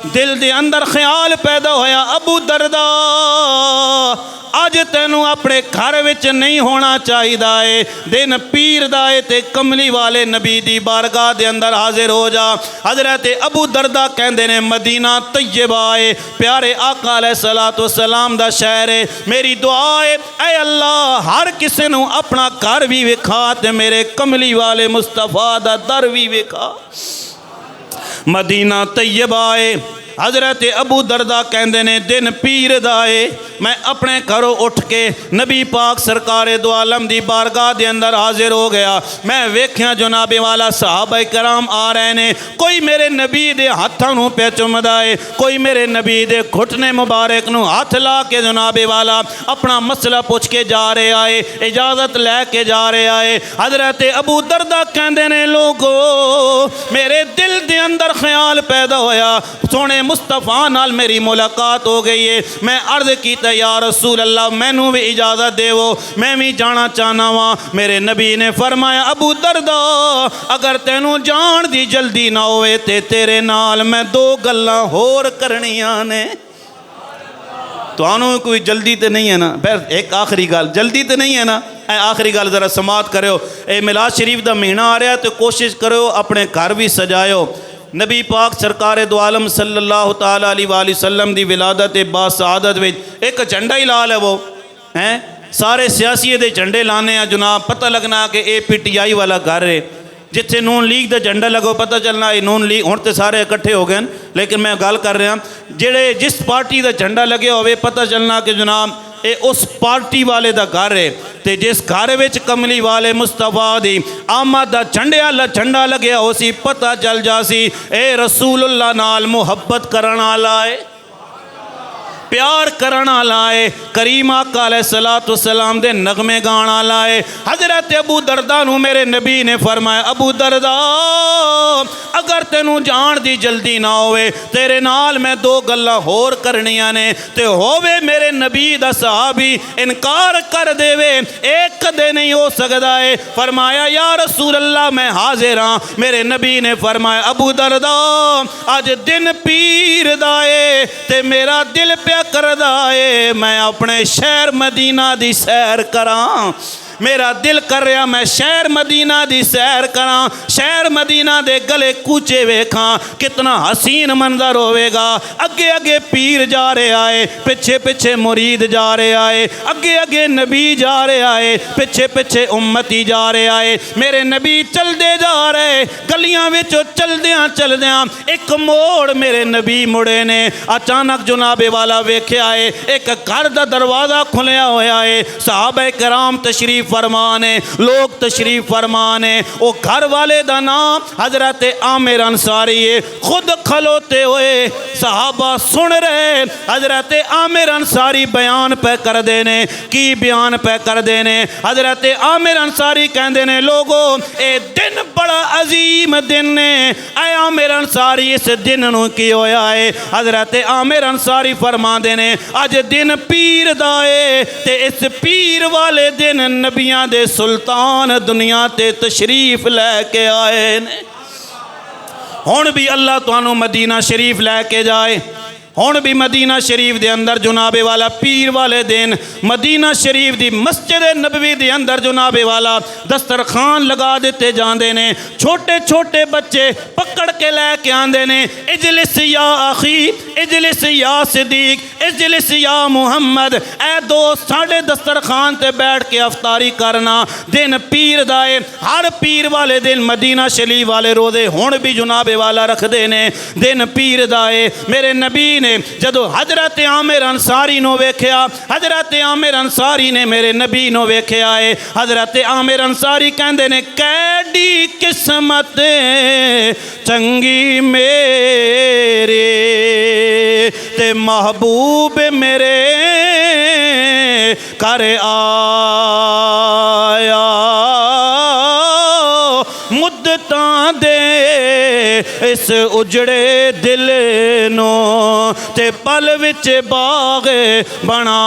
दिल दे अंदर ख्याल पैदा होया, अबू दरदा अज तेनू अपने घर विच नहीं होना चाहिदा है, दिन पीर दा है ते कमली वाले नबी दी बारगाह दे अंदर हाजिर हो जा। हजरत अबू दरदा कहंदे ने मदीना तैयबा है, प्यारे आका अलैहिस्सलातु वस्सलाम दा शहर है। मेरी दुआ है ऐ अल्लाह हर किसी नू अपना घर भी विखा ते मेरे कमली वाले मुस्तफा दा दर भी विखा। मदीना तैयबा है। हजरत अबू दरदा कहंदे ने दिन पीर दा है, मैं अपने घरों उठ के नबी पाक सरकार दो आलम दी बारगाह दे अंदर हाजिर हो गया। मैं वेख्या जनाबे वाला सहाबा कराम आ रहे ने, कोई मेरे नबी दे हाथों नूं पे चुमदा है, कोई मेरे नबी दे घुटने मुबारक नूं हाथ ला के जनाबे वाला अपना मसला पूछ के जा रहा है, इजाजत लैके जा रहा है। हजरत अबू दरदा कहंदे ने लोगो मेरे दिल दे अंदर ख्याल पैदा होया, सोने मुस्तफा नाल मेरी मुलाकात हो गई है। मैं अर्ज कीता या रसूल अल्लाह मैनू भी इजाजत देवो, मैं भी जाना चाहना वा। मेरे नबी ने फरमाया अबू दरदा अगर तेनू जान दी जल्दी ना होवे ते तेरे नाल मैं दो गल्लां होर करनियां ने। तुहानू कोई जल्दी तो नहीं है ना? फिर एक आखिरी गल, जल्दी तो नहीं है ना? आखिरी गल जरा समात करो। ये मिलाद शरीफ का महीना आ रहा तो कोशिश करो अपने घर भी सजाओ। नबी पाक सरकार दो आलम सल्लल्लाहु ताला अलैहि वसल्लम दी विलादत बासआदत विच एक झंडा ही ला लवो हैं। सारे सियासी दे झंडे लाने आ जनाब, पता लगना कि ये PTI वाला घर है। जिथे नून लीग का झंडा लगो पता चलना ये नून लीग, हुण तो सारे इकट्ठे हो गए। लेकिन मैं गल कर रहा जेड़े जिस पार्टी का झंडा लगे होवे पता चलना कि जनाब ये उस पार्टी वाले का घर है। तो जिस घर में कमली वाले मुस्तफा दी आमद का झंडा लग्या हो सी पता चल जासी ए रसूलुल्लाह नाल मुहब्बत करन वाला है, प्यार करन वाला है, करीम आका अलैहिस्सलातु वस्सलाम दे नगमे गाण वाला है। हजरत अबू दरदा नू मेरे नबी ने फरमाया अबू दरदा अगर तेनू जान दी जल्दी ना होवे तेरे नाल मैं दो गल्लां होर करनियां ने, ते होवे मेरे नबी दा सहाबी इनकार कर देवे एक कदे नहीं हो सकदा है। फरमाया या रसूल अल्लाह मैं हाजिर हाँ। मेरे नबी ने फरमाया अबू दरदा अज दिन पीर दा है ते मेरा दिल प्या करदा है मैं अपने शहर मदीना दी सैर करां। मेरा दिल कर रहा मैं शहर मदीना दी सैर करा, शहर मदीना दे गले कूचे वेखा, कितना हसीन मंजर होवेगा। अगे अगे पीर जा रहा है, पिछे पिछे मुरीद जा रहा है, अगे अगे नबी जा रहा है, पिछे पिछे उम्मती जा रहा है। मेरे नबी चलते जा रहे, गलियां विचों चलदियां चलदियां एक मोड़ मेरे नबी मुड़े ने। अचानक जुनाबे वाला वेख्या है एक घर का दरवाज़ा खुलिया होया है। सहाबा कराम तशरीफ फरमान है, लोग तशरीफ फरमान है। वो घर वाले का नाम हजरत आमिर अंसारी है। खुद खलोते हुए सहाबा सुन रहे, हजरत आमिर अंसारी बयान पे कर देने की बयान पे कर देने। हजरत आमिर अंसारी कहते ने लोगो ये दिन बड़ा अजीम दिन है। ऐ आमिर अंसारी इस दिन नूं की होया है? हजरत आमिर अंसारी फरमाते ने अज दिन पीर दा है ते इस पीर वाले दिन नबियां दे सुल्तान दुनिया ते तशरीफ लैके आए ने। हुण भी अल्लाह तुहानू मदीना शरीफ लैके जाए। हुण भी मदीना शरीफ दे अंदर जुनाबे वाला पीर वाले दिन मदीना शरीफ दी मस्जिद नबवी दे अंदर जुनाबे वाला दस्तरखान लगा दिते जांदे ने। छोटे छोटे बच्चे पकड़ के लैके आंदे ने, इजलिस या आखी, इजलिस या सिद्दीक, इजलिस या मुहम्मद। ऐ दोस्त साढ़े दस्तरखान ते बैठ के अफ्तारी करना। दिन पीर दा है, हर पीर वाले दिन मदीना शरीफ वाले रोज़े हुण भी जुनाबे वाला रखते ने। दिन पीर दा है। मेरे नबी ने जदों हजरत आमिर अंसारी नो वेख्या, हजरत आमिर अंसारी ने मेरे नबी नो वेख्या है। हजरत आमिर अंसारी कहंदे ने कैडी किस्मत चंगी मेरे ते महबूब मेरे घर आया। मुद्दतां दे इस उजड़े दिल नो ते पल विच बाग बना